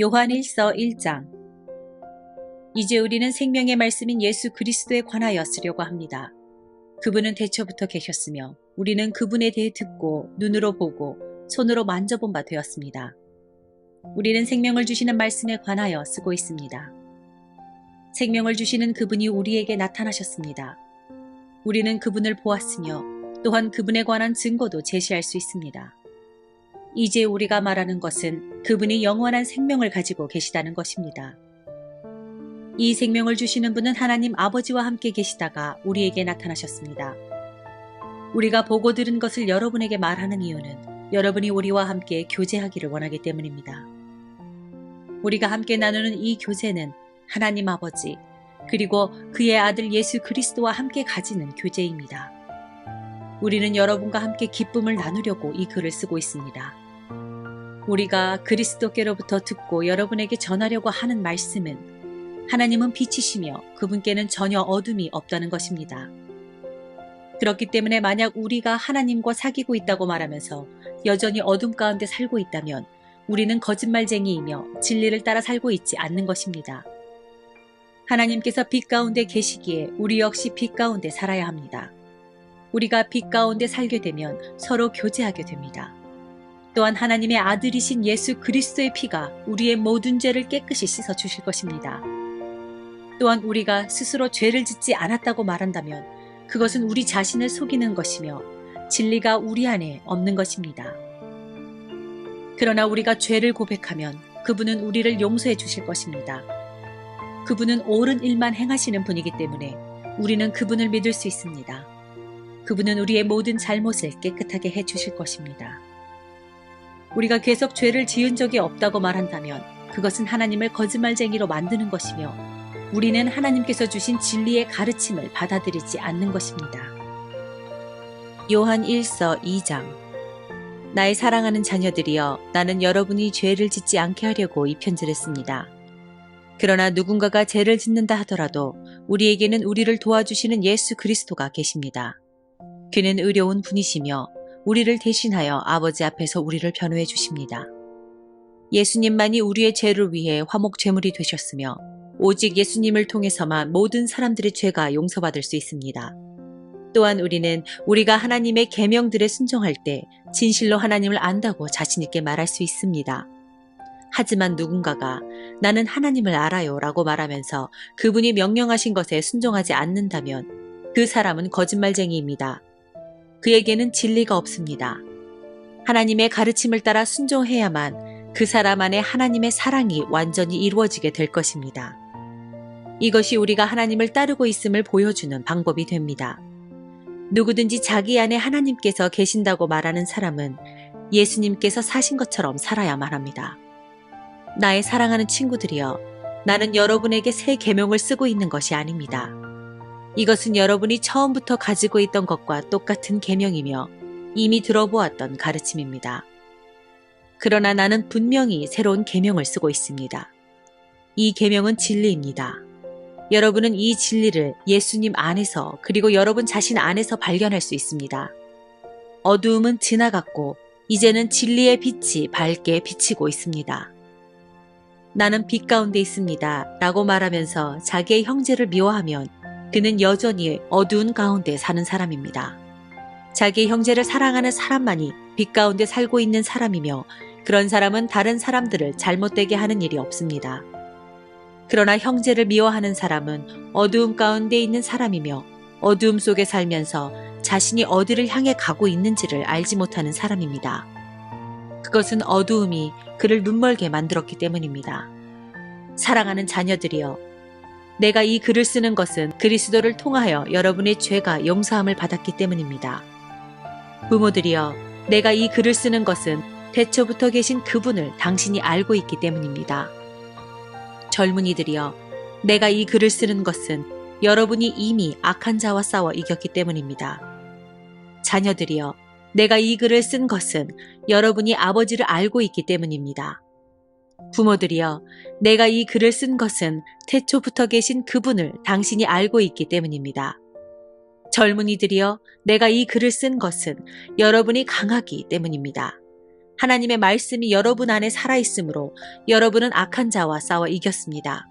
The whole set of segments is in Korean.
요한 1서 1장. 이제 우리는 생명의 말씀인 예수 그리스도에 관하여 쓰려고 합니다. 그분은 태초부터 계셨으며 우리는 그분에 대해 듣고 눈으로 보고 손으로 만져본 바 되었습니다. 우리는 생명을 주시는 말씀에 관하여 쓰고 있습니다. 생명을 주시는 그분이 우리에게 나타나셨습니다. 우리는 그분을 보았으며 또한 그분에 관한 증거도 제시할 수 있습니다. 이제 우리가 말하는 것은 그분이 영원한 생명을 가지고 계시다는 것입니다. 이 생명을 주시는 분은 하나님 아버지와 함께 계시다가 우리에게 나타나셨습니다. 우리가 보고 들은 것을 여러분에게 말하는 이유는 여러분이 우리와 함께 교제하기를 원하기 때문입니다. 우리가 함께 나누는 이 교제는 하나님 아버지 그리고 그의 아들 예수 그리스도와 함께 가지는 교제입니다. 우리는 여러분과 함께 기쁨을 나누려고 이 글을 쓰고 있습니다. 우리가 그리스도께로부터 듣고 여러분에게 전하려고 하는 말씀은 하나님은 빛이시며 그분께는 전혀 어둠이 없다는 것입니다. 그렇기 때문에 만약 우리가 하나님과 사귀고 있다고 말하면서 여전히 어둠 가운데 살고 있다면 우리는 거짓말쟁이이며 진리를 따라 살고 있지 않는 것입니다. 하나님께서 빛 가운데 계시기에 우리 역시 빛 가운데 살아야 합니다. 우리가 빛 가운데 살게 되면 서로 교제하게 됩니다. 또한 하나님의 아들이신 예수 그리스도의 피가 우리의 모든 죄를 깨끗이 씻어 주실 것입니다. 또한 우리가 스스로 죄를 짓지 않았다고 말한다면 그것은 우리 자신을 속이는 것이며 진리가 우리 안에 없는 것입니다. 그러나 우리가 죄를 고백하면 그분은 우리를 용서해 주실 것입니다. 그분은 옳은 일만 행하시는 분이기 때문에 우리는 그분을 믿을 수 있습니다. 그분은 우리의 모든 잘못을 깨끗하게 해 주실 것입니다. 우리가 계속 죄를 지은 적이 없다고 말한다면 그것은 하나님을 거짓말쟁이로 만드는 것이며 우리는 하나님께서 주신 진리의 가르침을 받아들이지 않는 것입니다. 요한 1서 2장. 나의 사랑하는 자녀들이여, 나는 여러분이 죄를 짓지 않게 하려고 이 편지를 씁니다. 그러나 누군가가 죄를 짓는다 하더라도 우리에게는 우리를 도와주시는 예수 그리스도가 계십니다. 그는 의로운 분이시며 우리를 대신하여 아버지 앞에서 우리를 변호해 주십니다. 예수님만이 우리의 죄를 위해 화목 제물이 되셨으며 오직 예수님을 통해서만 모든 사람들의 죄가 용서받을 수 있습니다. 또한 우리는 우리가 하나님의 계명들에 순종할 때 진실로 하나님을 안다고 자신 있게 말할 수 있습니다. 하지만 누군가가 나는 하나님을 알아요 라고 말하면서 그분이 명령하신 것에 순종하지 않는다면 그 사람은 거짓말쟁이입니다. 그에게는 진리가 없습니다. 하나님의 가르침을 따라 순종해야만 그 사람 안에 하나님의 사랑이 완전히 이루어지게 될 것입니다. 이것이 우리가 하나님을 따르고 있음을 보여주는 방법이 됩니다. 누구든지 자기 안에 하나님께서 계신다고 말하는 사람은 예수님께서 사신 것처럼 살아야만 합니다. 나의 사랑하는 친구들이여, 나는 여러분에게 새 계명을 쓰고 있는 것이 아닙니다. 이것은 여러분이 처음부터 가지고 있던 것과 똑같은 계명이며 이미 들어보았던 가르침입니다. 그러나 나는 분명히 새로운 계명을 쓰고 있습니다. 이 계명은 진리입니다. 여러분은 이 진리를 예수님 안에서 그리고 여러분 자신 안에서 발견할 수 있습니다. 어두움은 지나갔고 이제는 진리의 빛이 밝게 비치고 있습니다. 나는 빛 가운데 있습니다 라고 말하면서 자기의 형제를 미워하면 그는 여전히 어두운 가운데 사는 사람입니다. 자기 형제를 사랑하는 사람만이 빛 가운데 살고 있는 사람이며 그런 사람은 다른 사람들을 잘못되게 하는 일이 없습니다. 그러나 형제를 미워하는 사람은 어두움 가운데 있는 사람이며 어두움 속에 살면서 자신이 어디를 향해 가고 있는지를 알지 못하는 사람입니다. 그것은 어두움이 그를 눈멀게 만들었기 때문입니다. 사랑하는 자녀들이여, 내가 이 글을 쓰는 것은 그리스도를 통하여 여러분의 죄가 용서함을 받았기 때문입니다. 부모들이여, 내가 이 글을 쓰는 것은 태초부터 계신 그분을 당신이 알고 있기 때문입니다. 젊은이들이여, 내가 이 글을 쓰는 것은 여러분이 이미 악한 자와 싸워 이겼기 때문입니다. 자녀들이여, 내가 이 글을 쓴 것은 여러분이 아버지를 알고 있기 때문입니다. 부모들이여, 내가 이 글을 쓴 것은 태초부터 계신 그분을 당신이 알고 있기 때문입니다. 젊은이들이여, 내가 이 글을 쓴 것은 여러분이 강하기 때문입니다. 하나님의 말씀이 여러분 안에 살아있으므로 여러분은 악한 자와 싸워 이겼습니다.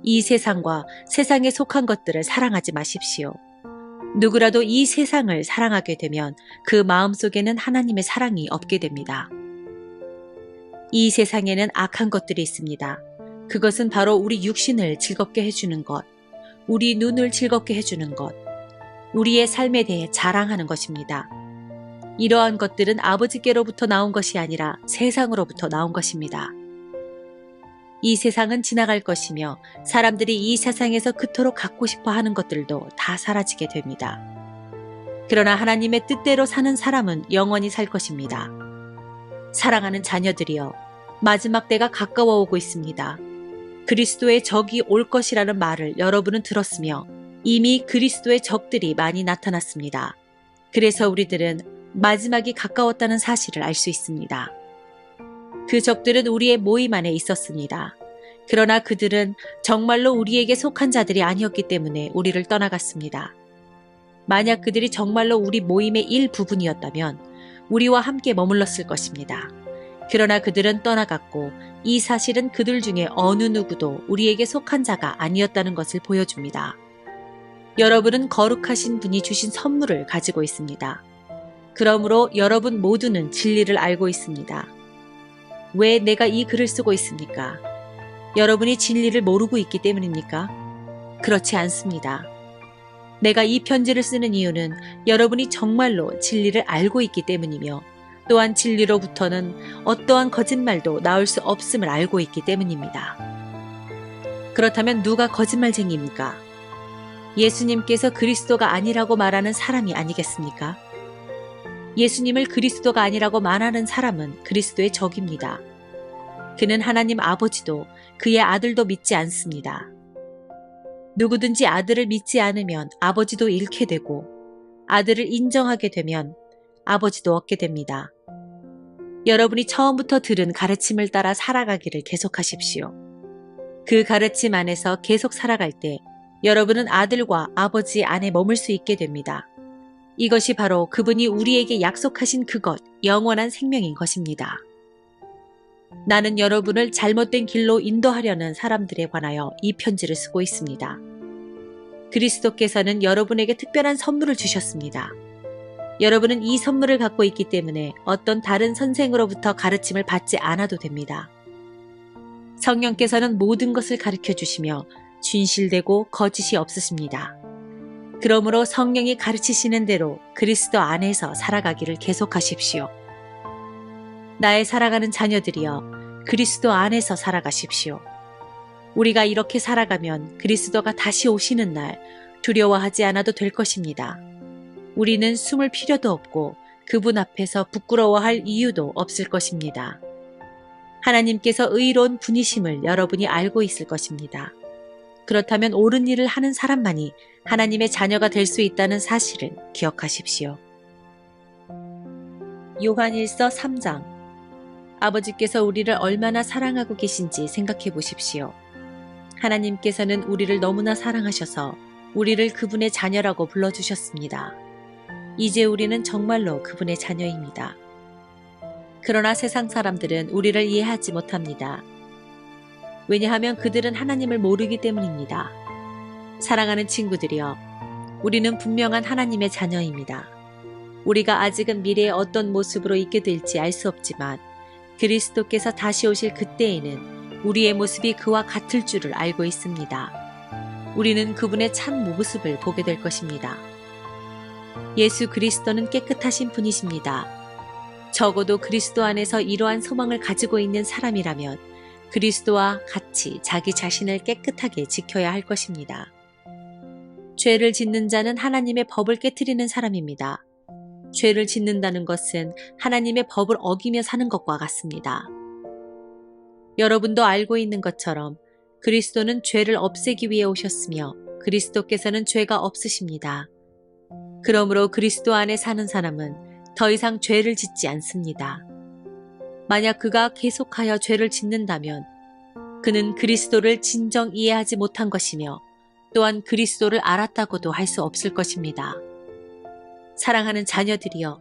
이 세상과 세상에 속한 것들을 사랑하지 마십시오. 누구라도 이 세상을 사랑하게 되면 그 마음속에는 하나님의 사랑이 없게 됩니다. 이 세상에는 악한 것들이 있습니다. 그것은 바로 우리 육신을 즐겁게 해주는 것, 우리 눈을 즐겁게 해주는 것, 우리의 삶에 대해 자랑하는 것입니다. 이러한 것들은 아버지께로부터 나온 것이 아니라 세상으로부터 나온 것입니다. 이 세상은 지나갈 것이며 사람들이 이 세상에서 그토록 갖고 싶어 하는 것들도 다 사라지게 됩니다. 그러나 하나님의 뜻대로 사는 사람은 영원히 살 것입니다. 사랑하는 자녀들이여, 마지막 때가 가까워 오고 있습니다. 그리스도의 적이 올 것이라는 말을 여러분은 들었으며 이미 그리스도의 적들이 많이 나타났습니다. 그래서 우리들은 마지막이 가까웠다는 사실을 알 수 있습니다. 그 적들은 우리의 모임 안에 있었습니다. 그러나 그들은 정말로 우리에게 속한 자들이 아니었기 때문에 우리를 떠나갔습니다. 만약 그들이 정말로 우리 모임의 일부분이었다면 우리와 함께 머물렀을 것입니다. 그러나 그들은 떠나갔고 이 사실은 그들 중에 어느 누구도 우리에게 속한 자가 아니었다는 것을 보여줍니다. 여러분은 거룩하신 분이 주신 선물을 가지고 있습니다. 그러므로 여러분 모두는 진리를 알고 있습니다. 왜 내가 이 글을 쓰고 있습니까? 여러분이 진리를 모르고 있기 때문입니까? 그렇지 않습니다. 내가 이 편지를 쓰는 이유는 여러분이 정말로 진리를 알고 있기 때문이며 또한 진리로부터는 어떠한 거짓말도 나올 수 없음을 알고 있기 때문입니다. 그렇다면 누가 거짓말쟁이입니까? 예수님께서 그리스도가 아니라고 말하는 사람이 아니겠습니까? 예수님을 그리스도가 아니라고 말하는 사람은 그리스도의 적입니다. 그는 하나님 아버지도 그의 아들도 믿지 않습니다. 누구든지 아들을 믿지 않으면 아버지도 잃게 되고 아들을 인정하게 되면 아버지도 얻게 됩니다. 여러분이 처음부터 들은 가르침을 따라 살아가기를 계속하십시오. 그 가르침 안에서 계속 살아갈 때 여러분은 아들과 아버지 안에 머물 수 있게 됩니다. 이것이 바로 그분이 우리에게 약속하신 그것, 영원한 생명인 것입니다. 나는 여러분을 잘못된 길로 인도하려는 사람들에 관하여 이 편지를 쓰고 있습니다. 그리스도께서는 여러분에게 특별한 선물을 주셨습니다. 여러분은 이 선물을 갖고 있기 때문에 어떤 다른 선생으로부터 가르침을 받지 않아도 됩니다. 성령께서는 모든 것을 가르쳐 주시며 진실되고 거짓이 없으십니다. 그러므로 성령이 가르치시는 대로 그리스도 안에서 살아가기를 계속하십시오. 나의 살아가는 자녀들이여, 그리스도 안에서 살아가십시오. 우리가 이렇게 살아가면 그리스도가 다시 오시는 날 두려워하지 않아도 될 것입니다. 우리는 숨을 필요도 없고 그분 앞에서 부끄러워할 이유도 없을 것입니다. 하나님께서 의로운 분이심을 여러분이 알고 있을 것입니다. 그렇다면 옳은 일을 하는 사람만이 하나님의 자녀가 될 수 있다는 사실을 기억하십시오. 요한일서 3장. 아버지께서 우리를 얼마나 사랑하고 계신지 생각해 보십시오. 하나님께서는 우리를 너무나 사랑하셔서 우리를 그분의 자녀라고 불러주셨습니다. 이제 우리는 정말로 그분의 자녀입니다. 그러나 세상 사람들은 우리를 이해하지 못합니다. 왜냐하면 그들은 하나님을 모르기 때문입니다. 사랑하는 친구들이여, 우리는 분명한 하나님의 자녀입니다. 우리가 아직은 미래에 어떤 모습으로 있게 될지 알 수 없지만 그리스도께서 다시 오실 그때에는 우리의 모습이 그와 같을 줄을 알고 있습니다. 우리는 그분의 참 모습을 보게 될 것입니다. 예수 그리스도는 깨끗하신 분이십니다. 적어도 그리스도 안에서 이러한 소망을 가지고 있는 사람이라면 그리스도와 같이 자기 자신을 깨끗하게 지켜야 할 것입니다. 죄를 짓는 자는 하나님의 법을 깨트리는 사람입니다. 죄를 짓는다는 것은 하나님의 법을 어기며 사는 것과 같습니다. 여러분도 알고 있는 것처럼 그리스도는 죄를 없애기 위해 오셨으며 그리스도께서는 죄가 없으십니다. 그러므로 그리스도 안에 사는 사람은 더 이상 죄를 짓지 않습니다. 만약 그가 계속하여 죄를 짓는다면 그는 그리스도를 진정 이해하지 못한 것이며 또한 그리스도를 알았다고도 할 수 없을 것입니다. 사랑하는 자녀들이여,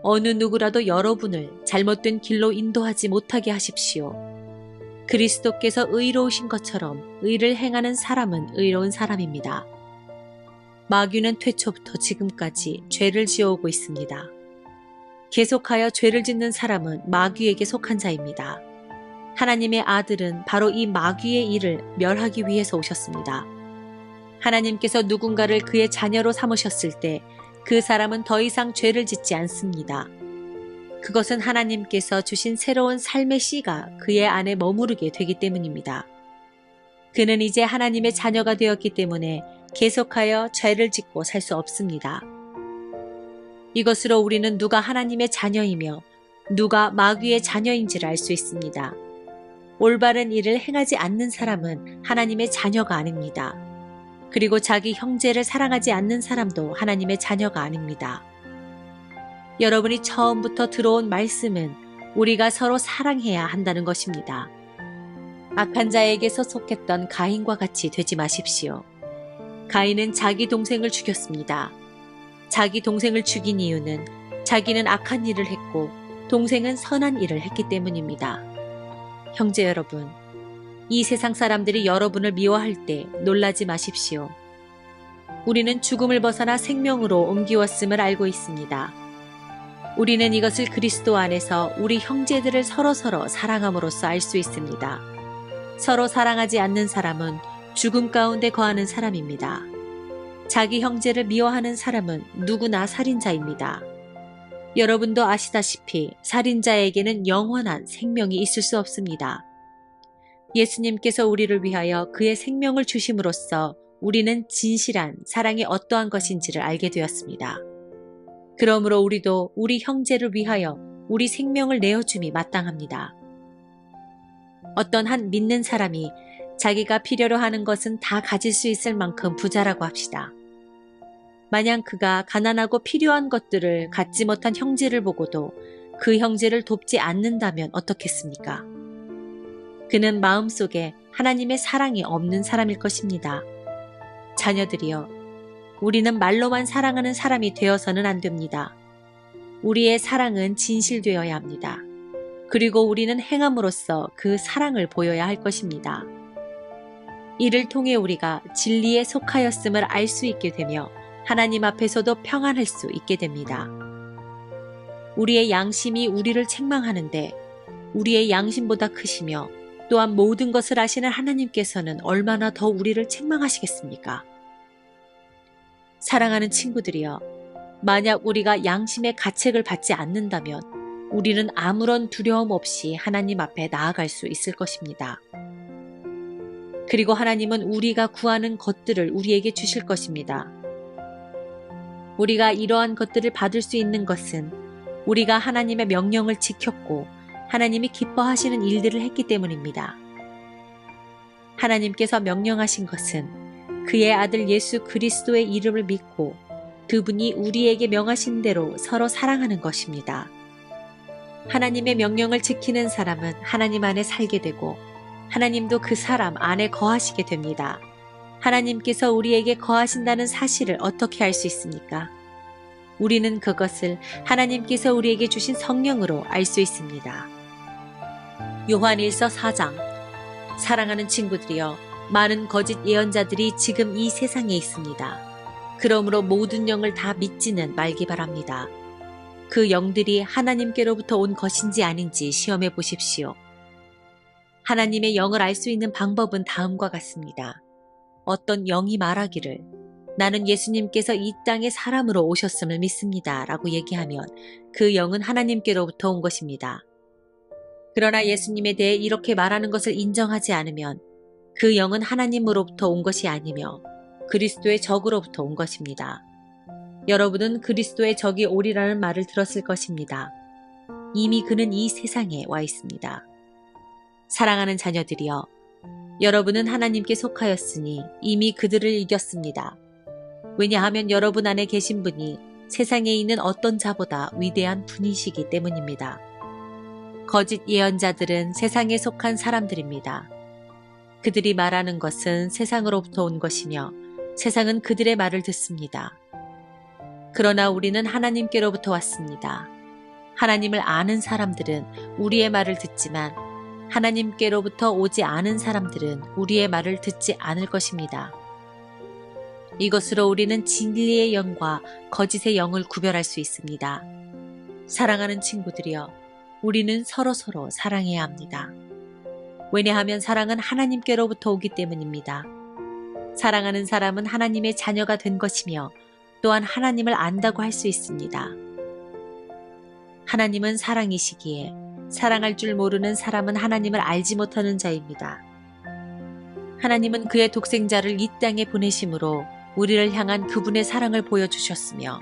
어느 누구라도 여러분을 잘못된 길로 인도하지 못하게 하십시오. 그리스도께서 의로우신 것처럼 의를 행하는 사람은 의로운 사람입니다. 마귀는 태초부터 지금까지 죄를 지어오고 있습니다. 계속하여 죄를 짓는 사람은 마귀에게 속한 자입니다. 하나님의 아들은 바로 이 마귀의 일을 멸하기 위해서 오셨습니다. 하나님께서 누군가를 그의 자녀로 삼으셨을 때 그 사람은 더 이상 죄를 짓지 않습니다. 그것은 하나님께서 주신 새로운 삶의 씨가 그의 안에 머무르게 되기 때문입니다. 그는 이제 하나님의 자녀가 되었기 때문에 계속하여 죄를 짓고 살 수 없습니다. 이것으로 우리는 누가 하나님의 자녀이며 누가 마귀의 자녀인지를 알 수 있습니다. 올바른 일을 행하지 않는 사람은 하나님의 자녀가 아닙니다. 그리고 자기 형제를 사랑하지 않는 사람도 하나님의 자녀가 아닙니다. 여러분이 처음부터 들어온 말씀은 우리가 서로 사랑해야 한다는 것입니다. 악한 자에게서 속했던 가인과 같이 되지 마십시오. 가인은 자기 동생을 죽였습니다. 자기 동생을 죽인 이유는 자기는 악한 일을 했고 동생은 선한 일을 했기 때문입니다. 형제 여러분, 이 세상 사람들이 여러분을 미워할 때 놀라지 마십시오. 우리는 죽음을 벗어나 생명으로 옮기웠음을 알고 있습니다. 우리는 이것을 그리스도 안에서 우리 형제들을 서로서로 사랑함으로써 알 수 있습니다. 서로 사랑하지 않는 사람은 죽음 가운데 거하는 사람입니다. 자기 형제를 미워하는 사람은 누구나 살인자입니다. 여러분도 아시다시피 살인자에게는 영원한 생명이 있을 수 없습니다. 예수님께서 우리를 위하여 그의 생명을 주심으로써 우리는 진실한 사랑이 어떠한 것인지를 알게 되었습니다. 그러므로 우리도 우리 형제를 위하여 우리 생명을 내어줌이 마땅합니다. 어떤 한 믿는 사람이 자기가 필요로 하는 것은 다 가질 수 있을 만큼 부자라고 합시다. 만약 그가 가난하고 필요한 것들을 갖지 못한 형제를 보고도 그 형제를 돕지 않는다면 어떻겠습니까? 그는 마음속에 하나님의 사랑이 없는 사람일 것입니다. 자녀들이여, 우리는 말로만 사랑하는 사람이 되어서는 안 됩니다. 우리의 사랑은 진실되어야 합니다. 그리고 우리는 행함으로써 그 사랑을 보여야 할 것입니다. 이를 통해 우리가 진리에 속하였음을 알 수 있게 되며 하나님 앞에서도 평안할 수 있게 됩니다. 우리의 양심이 우리를 책망하는데 우리의 양심보다 크시며 또한 모든 것을 아시는 하나님께서는 얼마나 더 우리를 책망하시겠습니까? 사랑하는 친구들이여, 만약 우리가 양심의 가책을 받지 않는다면 우리는 아무런 두려움 없이 하나님 앞에 나아갈 수 있을 것입니다. 그리고 하나님은 우리가 구하는 것들을 우리에게 주실 것입니다. 우리가 이러한 것들을 받을 수 있는 것은 우리가 하나님의 명령을 지켰고 하나님이 기뻐하시는 일들을 했기 때문입니다. 하나님께서 명령하신 것은 그의 아들 예수 그리스도의 이름을 믿고 그분이 우리에게 명하신 대로 서로 사랑하는 것입니다. 하나님의 명령을 지키는 사람은 하나님 안에 살게 되고 하나님도 그 사람 안에 거하시게 됩니다. 하나님께서 우리에게 거하신다는 사실을 어떻게 알 수 있습니까? 우리는 그것을 하나님께서 우리에게 주신 성령으로 알 수 있습니다. 요한일서 4장. 사랑하는 친구들이여, 많은 거짓 예언자들이 지금 이 세상에 있습니다. 그러므로 모든 영을 다 믿지는 말기 바랍니다. 그 영들이 하나님께로부터 온 것인지 아닌지 시험해 보십시오. 하나님의 영을 알 수 있는 방법은 다음과 같습니다. 어떤 영이 말하기를 나는 예수님께서 이 땅에 사람으로 오셨음을 믿습니다 라고 얘기하면 그 영은 하나님께로부터 온 것입니다. 그러나 예수님에 대해 이렇게 말하는 것을 인정하지 않으면 그 영은 하나님으로부터 온 것이 아니며 그리스도의 적으로부터 온 것입니다. 여러분은 그리스도의 적이 오리라는 말을 들었을 것입니다. 이미 그는 이 세상에 와 있습니다. 사랑하는 자녀들이여, 여러분은 하나님께 속하였으니 이미 그들을 이겼습니다. 왜냐하면 여러분 안에 계신 분이 세상에 있는 어떤 자보다 위대한 분이시기 때문입니다. 거짓 예언자들은 세상에 속한 사람들입니다. 그들이 말하는 것은 세상으로부터 온 것이며 세상은 그들의 말을 듣습니다. 그러나 우리는 하나님께로부터 왔습니다. 하나님을 아는 사람들은 우리의 말을 듣지만 하나님께로부터 오지 않은 사람들은 우리의 말을 듣지 않을 것입니다. 이것으로 우리는 진리의 영과 거짓의 영을 구별할 수 있습니다. 사랑하는 친구들이여, 우리는 서로서로 사랑해야 합니다. 왜냐하면 사랑은 하나님께로부터 오기 때문입니다. 사랑하는 사람은 하나님의 자녀가 된 것이며 또한 하나님을 안다고 할 수 있습니다. 하나님은 사랑이시기에 사랑할 줄 모르는 사람은 하나님을 알지 못하는 자입니다. 하나님은 그의 독생자를 이 땅에 보내심으로 우리를 향한 그분의 사랑을 보여주셨으며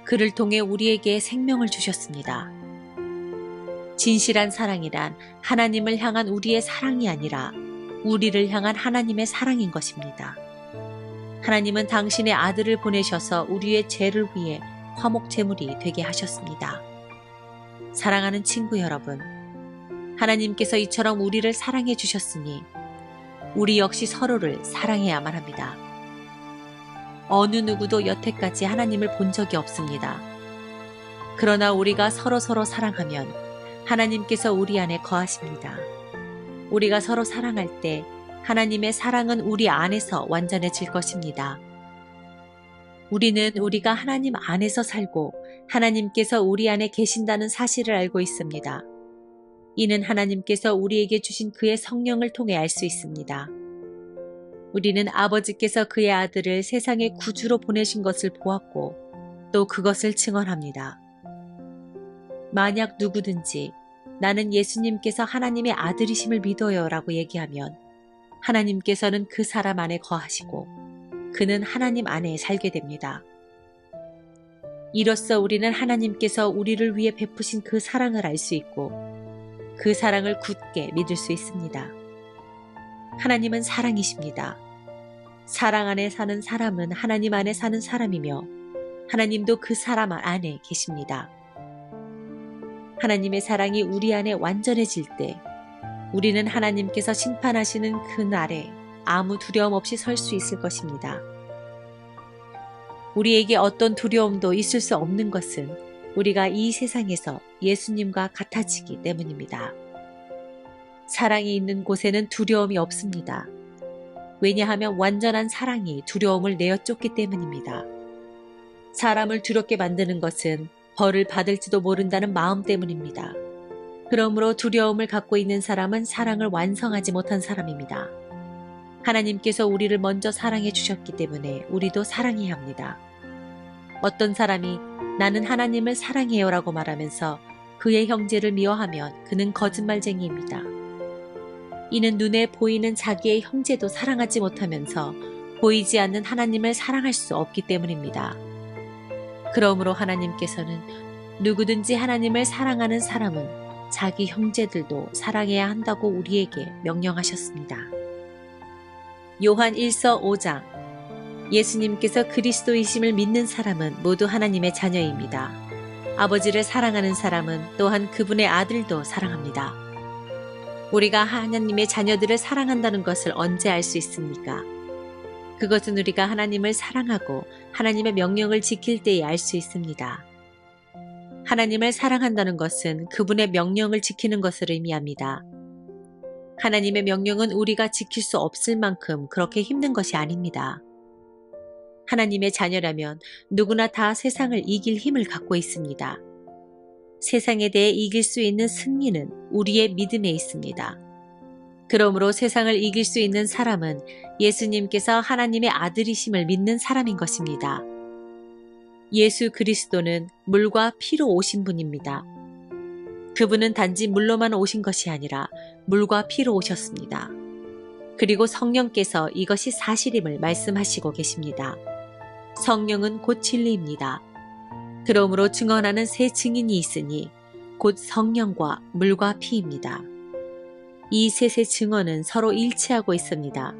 그를 통해 우리에게 생명을 주셨습니다. 진실한 사랑이란 하나님을 향한 우리의 사랑이 아니라 우리를 향한 하나님의 사랑인 것입니다. 하나님은 당신의 아들을 보내셔서 우리의 죄를 위해 화목 제물이 되게 하셨습니다. 사랑하는 친구 여러분, 하나님께서 이처럼 우리를 사랑해 주셨으니 우리 역시 서로를 사랑해야만 합니다. 어느 누구도 여태까지 하나님을 본 적이 없습니다. 그러나 우리가 서로서로 사랑하면 하나님께서 우리 안에 거하십니다. 우리가 서로 사랑할 때 하나님의 사랑은 우리 안에서 완전해질 것입니다. 우리는 우리가 하나님 안에서 살고 하나님께서 우리 안에 계신다는 사실을 알고 있습니다. 이는 하나님께서 우리에게 주신 그의 성령을 통해 알 수 있습니다. 우리는 아버지께서 그의 아들을 세상의 구주로 보내신 것을 보았고 또 그것을 증언합니다. 만약 누구든지 나는 예수님께서 하나님의 아들이심을 믿어요 라고 얘기하면 하나님께서는 그 사람 안에 거하시고 그는 하나님 안에 살게 됩니다. 이로써 우리는 하나님께서 우리를 위해 베푸신 그 사랑을 알 수 있고 그 사랑을 굳게 믿을 수 있습니다. 하나님은 사랑이십니다. 사랑 안에 사는 사람은 하나님 안에 사는 사람이며 하나님도 그 사람 안에 계십니다. 하나님의 사랑이 우리 안에 완전해질 때 우리는 하나님께서 심판하시는 그 날에 아무 두려움 없이 설 수 있을 것입니다. 우리에게 어떤 두려움도 있을 수 없는 것은 우리가 이 세상에서 예수님과 같아지기 때문입니다. 사랑이 있는 곳에는 두려움이 없습니다. 왜냐하면 완전한 사랑이 두려움을 내어 쫓기 때문입니다. 사람을 두렵게 만드는 것은 벌을 받을지도 모른다는 마음 때문입니다. 그러므로 두려움을 갖고 있는 사람은 사랑을 완성하지 못한 사람입니다. 하나님께서 우리를 먼저 사랑해 주셨기 때문에 우리도 사랑해야 합니다. 어떤 사람이 나는 하나님을 사랑해요 라고 말하면서 그의 형제를 미워하면 그는 거짓말쟁이입니다. 이는 눈에 보이는 자기의 형제도 사랑하지 못하면서 보이지 않는 하나님을 사랑할 수 없기 때문입니다. 그러므로 하나님께서는 누구든지 하나님을 사랑하는 사람은 자기 형제들도 사랑해야 한다고 우리에게 명령하셨습니다. 요한 1서 5장 예수님께서 그리스도이심을 믿는 사람은 모두 하나님의 자녀입니다. 아버지를 사랑하는 사람은 또한 그분의 아들도 사랑합니다. 우리가 하나님의 자녀들을 사랑한다는 것을 언제 알 수 있습니까? 그것은 우리가 하나님을 사랑하고 하나님의 명령을 지킬 때에 알 수 있습니다. 하나님을 사랑한다는 것은 그분의 명령을 지키는 것을 의미합니다. 하나님의 명령은 우리가 지킬 수 없을 만큼 그렇게 힘든 것이 아닙니다. 하나님의 자녀라면 누구나 다 세상을 이길 힘을 갖고 있습니다. 세상에 대해 이길 수 있는 승리는 우리의 믿음에 있습니다. 그러므로 세상을 이길 수 있는 사람은 예수님께서 하나님의 아들이심을 믿는 사람인 것입니다. 예수 그리스도는 물과 피로 오신 분입니다. 그분은 단지 물로만 오신 것이 아니라 물과 피로 오셨습니다. 그리고 성령께서 이것이 사실임을 말씀하시고 계십니다. 성령은 곧 진리입니다. 그러므로 증언하는 세 증인이 있으니 곧 성령과 물과 피입니다. 이 셋의 증언은 서로 일치하고 있습니다.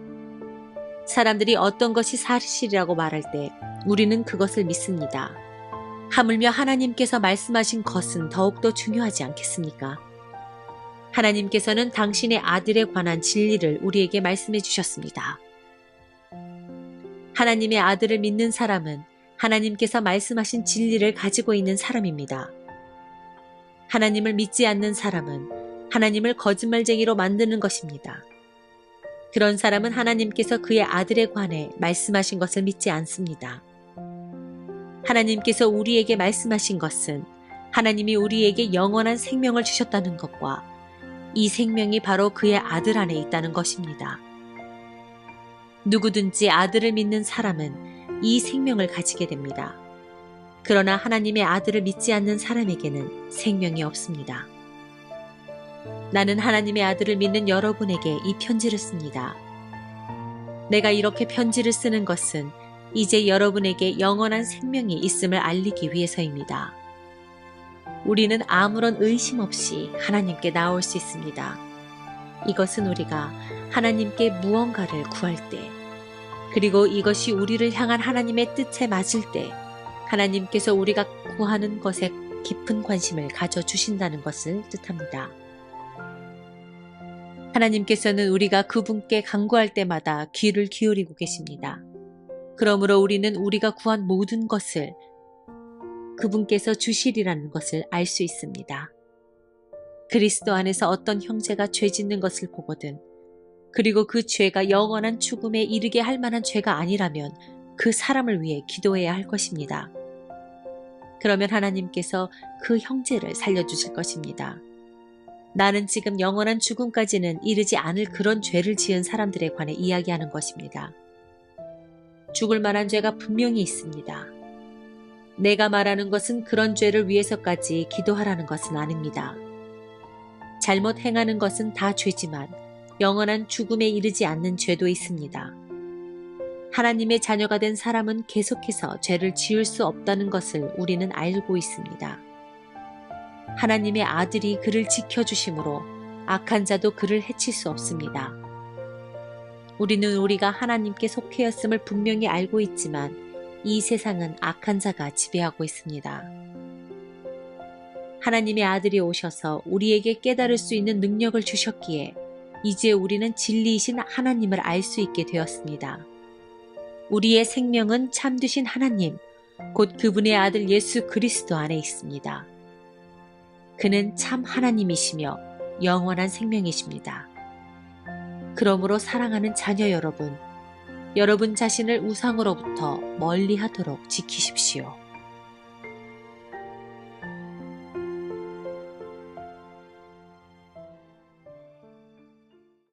사람들이 어떤 것이 사실이라고 말할 때 우리는 그것을 믿습니다. 하물며 하나님께서 말씀하신 것은 더욱더 중요하지 않겠습니까? 하나님께서는 당신의 아들에 관한 진리를 우리에게 말씀해 주셨습니다. 하나님의 아들을 믿는 사람은 하나님께서 말씀하신 진리를 가지고 있는 사람입니다. 하나님을 믿지 않는 사람은 하나님을 거짓말쟁이로 만드는 것입니다. 그런 사람은 하나님께서 그의 아들에 관해 말씀하신 것을 믿지 않습니다. 하나님께서 우리에게 말씀하신 것은 하나님이 우리에게 영원한 생명을 주셨다는 것과 이 생명이 바로 그의 아들 안에 있다는 것입니다. 누구든지 아들을 믿는 사람은 이 생명을 가지게 됩니다. 그러나 하나님의 아들을 믿지 않는 사람에게는 생명이 없습니다. 나는 하나님의 아들을 믿는 여러분에게 이 편지를 씁니다. 내가 이렇게 편지를 쓰는 것은 이제 여러분에게 영원한 생명이 있음을 알리기 위해서입니다. 우리는 아무런 의심 없이 하나님께 나올 수 있습니다. 이것은 우리가 하나님께 무언가를 구할 때, 그리고 이것이 우리를 향한 하나님의 뜻에 맞을 때 하나님께서 우리가 구하는 것에 깊은 관심을 가져주신다는 것을 뜻합니다. 하나님께서는 우리가 그분께 간구할 때마다 귀를 기울이고 계십니다. 그러므로 우리는 우리가 구한 모든 것을 그분께서 주시리라는 것을 알 수 있습니다. 그리스도 안에서 어떤 형제가 죄 짓는 것을 보거든, 그리고 그 죄가 영원한 죽음에 이르게 할 만한 죄가 아니라면 그 사람을 위해 기도해야 할 것입니다. 그러면 하나님께서 그 형제를 살려주실 것입니다. 나는 지금 영원한 죽음까지는 이르지 않을 그런 죄를 지은 사람들에 관해 이야기하는 것입니다. 죽을 만한 죄가 분명히 있습니다. 내가 말하는 것은 그런 죄를 위해서까지 기도하라는 것은 아닙니다. 잘못 행하는 것은 다 죄지만 영원한 죽음에 이르지 않는 죄도 있습니다. 하나님의 자녀가 된 사람은 계속해서 죄를 지을 수 없다는 것을 우리는 알고 있습니다. 하나님의 아들이 그를 지켜주심으로 악한 자도 그를 해칠 수 없습니다. 우리는 우리가 하나님께 속해였음을 분명히 알고 있지만 이 세상은 악한 자가 지배하고 있습니다. 하나님의 아들이 오셔서 우리에게 깨달을 수 있는 능력을 주셨기에 이제 우리는 진리이신 하나님을 알 수 있게 되었습니다. 우리의 생명은 참되신 하나님, 곧 그분의 아들 예수 그리스도 안에 있습니다. 그는 참 하나님이시며 영원한 생명이십니다. 그러므로 사랑하는 자녀 여러분, 여러분 자신을 우상으로부터 멀리 하도록 지키십시오.